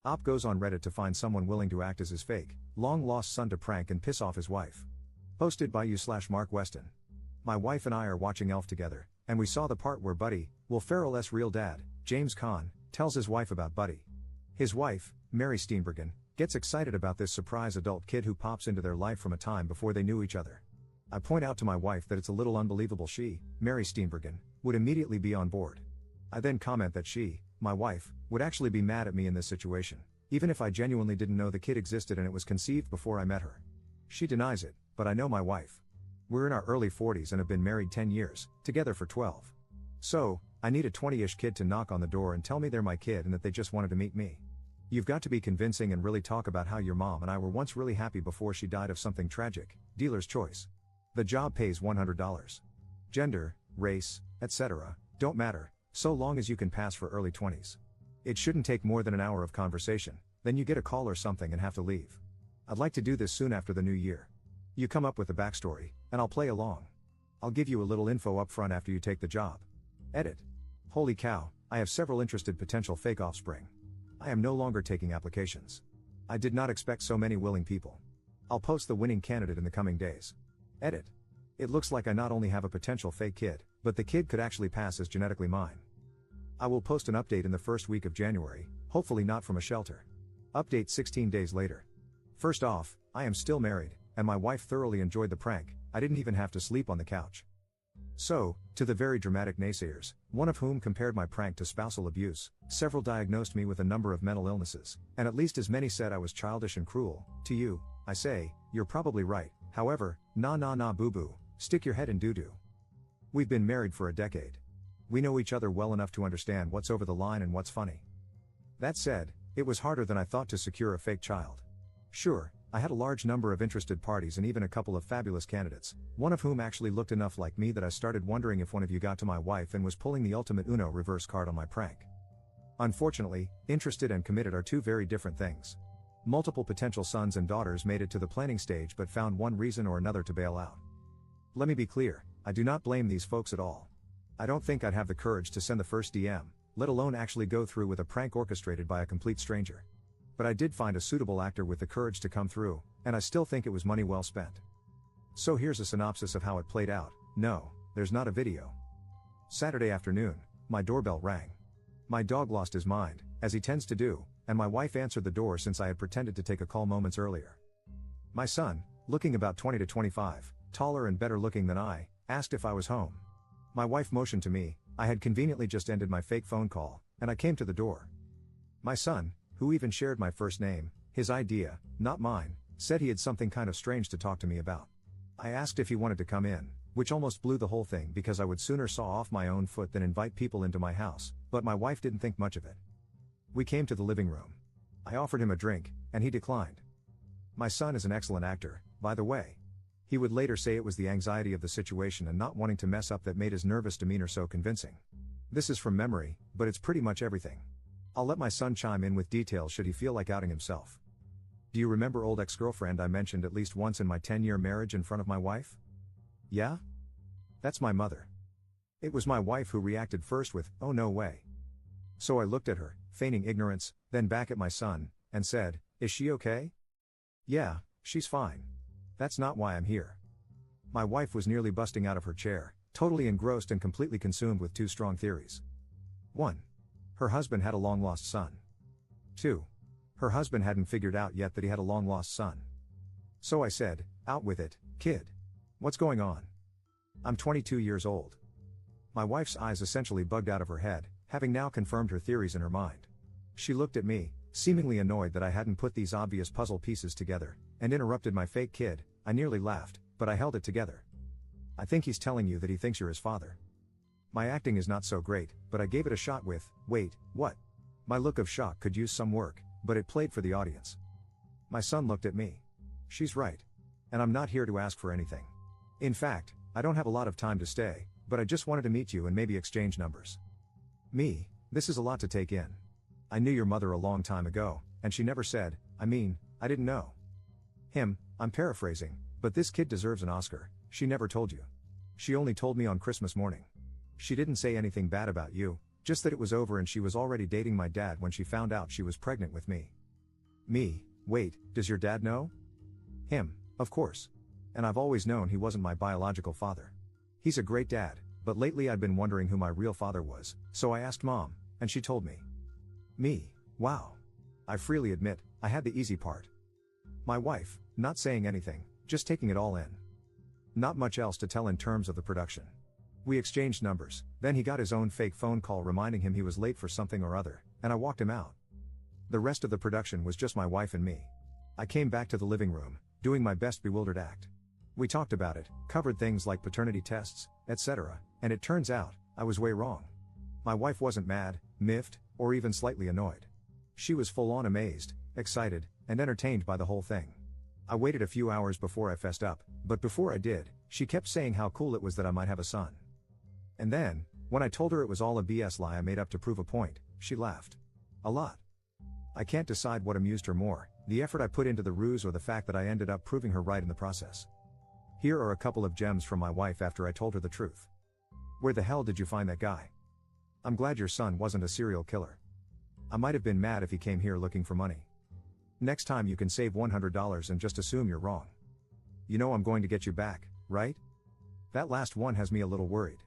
Op goes on Reddit to find someone willing to act as his fake, long-lost son to prank and piss off his wife. Posted by you/Mark Weston. My wife and I are watching Elf together, and we saw the part where Buddy, Will Ferrell's real dad, James Caan, tells his wife about Buddy. His wife, Mary Steenburgen, gets excited about this surprise adult kid who pops into their life from a time before they knew each other. I point out to my wife that it's a little unbelievable she, Mary Steenburgen, would immediately be on board. I then comment that she, my wife, would actually be mad at me in this situation, even if I genuinely didn't know the kid existed and it was conceived before I met her. She denies it, but I know my wife. We're in our early 40s and have been married 10 years, together for 12. So, I need a 20-ish kid to knock on the door and tell me they're my kid and that they just wanted to meet me. You've got to be convincing and really talk about how your mom and I were once really happy before she died of something tragic, dealer's choice. The job pays $100. Gender, race, etc., don't matter, so long as you can pass for early 20s. It shouldn't take more than an hour of conversation, then you get a call or something and have to leave. I'd like to do this soon after the new year. You come up with a backstory, and I'll play along. I'll give you a little info up front after you take the job. Edit. Holy cow, I have several interested potential fake offspring. I am no longer taking applications. I did not expect so many willing people. I'll post the winning candidate in the coming days. Edit. It looks like I not only have a potential fake kid, but the kid could actually pass as genetically mine. I will post an update in the first week of January, hopefully not from a shelter. Update 16 days later. First off, I am still married, and my wife thoroughly enjoyed the prank. I didn't even have to sleep on the couch. So, to the very dramatic naysayers, one of whom compared my prank to spousal abuse, several diagnosed me with a number of mental illnesses, and at least as many said I was childish and cruel. To you, I say, you're probably right. However, nah boo boo, stick your head in doo-doo. We've been married for a decade. We know each other well enough to understand what's over the line and what's funny. That said, it was harder than I thought to secure a fake child. Sure, I had a large number of interested parties and even a couple of fabulous candidates, one of whom actually looked enough like me that I started wondering if one of you got to my wife and was pulling the ultimate Uno reverse card on my prank. Unfortunately, interested and committed are two very different things. Multiple potential sons and daughters made it to the planning stage but found one reason or another to bail out. Let me be clear, I do not blame these folks at all. I don't think I'd have the courage to send the first DM, let alone actually go through with a prank orchestrated by a complete stranger. But I did find a suitable actor with the courage to come through, and I still think it was money well spent. So here's a synopsis of how it played out. No, there's not a video. Saturday afternoon, my doorbell rang. My dog lost his mind, as he tends to do, and my wife answered the door since I had pretended to take a call moments earlier. My son, looking about 20 to 25, taller and better looking than I, asked if I was home. My wife motioned to me. I had conveniently just ended my fake phone call, and I came to the door. My son, who even shared my first name, his idea, not mine, said he had something kind of strange to talk to me about. I asked if he wanted to come in, which almost blew the whole thing because I would sooner saw off my own foot than invite people into my house, but my wife didn't think much of it. We came to the living room. I offered him a drink, and he declined. My son is an excellent actor, by the way. He would later say it was the anxiety of the situation and not wanting to mess up that made his nervous demeanor so convincing. This is from memory, but it's pretty much everything. I'll let my son chime in with details should he feel like outing himself. Do you remember old ex-girlfriend I mentioned at least once in my 10-year marriage in front of my wife? Yeah? That's my mother. It was my wife who reacted first with, "Oh no way." So I looked at her, feigning ignorance, then back at my son, and said, "Is she okay?" "Yeah, she's fine. That's not why I'm here." My wife was nearly busting out of her chair, totally engrossed and completely consumed with two strong theories. 1. Her husband had a long-lost son. 2. Her husband hadn't figured out yet that he had a long-lost son. So I said, "Out with it, kid. What's going on?" I'm 22 years old. My wife's eyes essentially bugged out of her head, having now confirmed her theories in her mind. She looked at me, seemingly annoyed that I hadn't put these obvious puzzle pieces together, and interrupted my fake kid. I nearly laughed, but I held it together. "I think he's telling you that he thinks you're his father." My acting is not so great, but I gave it a shot with, "Wait, what?" My look of shock could use some work, but it played for the audience. My son looked at me. She's right. And I'm not here to ask for anything. In fact, I don't have a lot of time to stay, but I just wanted to meet you and maybe exchange numbers. Me, this is a lot to take in. I knew your mother a long time ago, and she never said, I didn't know. Him, I'm paraphrasing, but this kid deserves an Oscar. She never told you. She only told me on Christmas morning. She didn't say anything bad about you, Just that it was over and she was already dating my dad when she found out she was pregnant with me. Me, wait, does your dad know? Him, of course. And I've always known he wasn't my biological father. He's a great dad, but lately I'd been wondering who my real father was, so I asked Mom, and she told me. Me, wow. I freely admit, I had the easy part. My wife, not saying anything, just taking it all in. Not much else to tell in terms of the production. We exchanged numbers, then he got his own fake phone call reminding him he was late for something or other, and I walked him out. The rest of the production was just my wife and me. I came back to the living room, doing my best bewildered act. We talked about it, covered things like paternity tests, etc., and it turns out, I was way wrong. My wife wasn't mad, miffed, or even slightly annoyed. She was full-on amazed, excited, and entertained by the whole thing. I waited a few hours before I fessed up, but before I did, she kept saying how cool it was that I might have a son. And then, when I told her it was all a BS lie I made up to prove a point, she laughed. A lot. I can't decide what amused her more, the effort I put into the ruse or the fact that I ended up proving her right in the process. Here are a couple of gems from my wife after I told her the truth. Where the hell did you find that guy? I'm glad your son wasn't a serial killer. I might have been mad if he came here looking for money. Next time you can save $100 and just assume you're wrong. You know I'm going to get you back, right? That last one has me a little worried.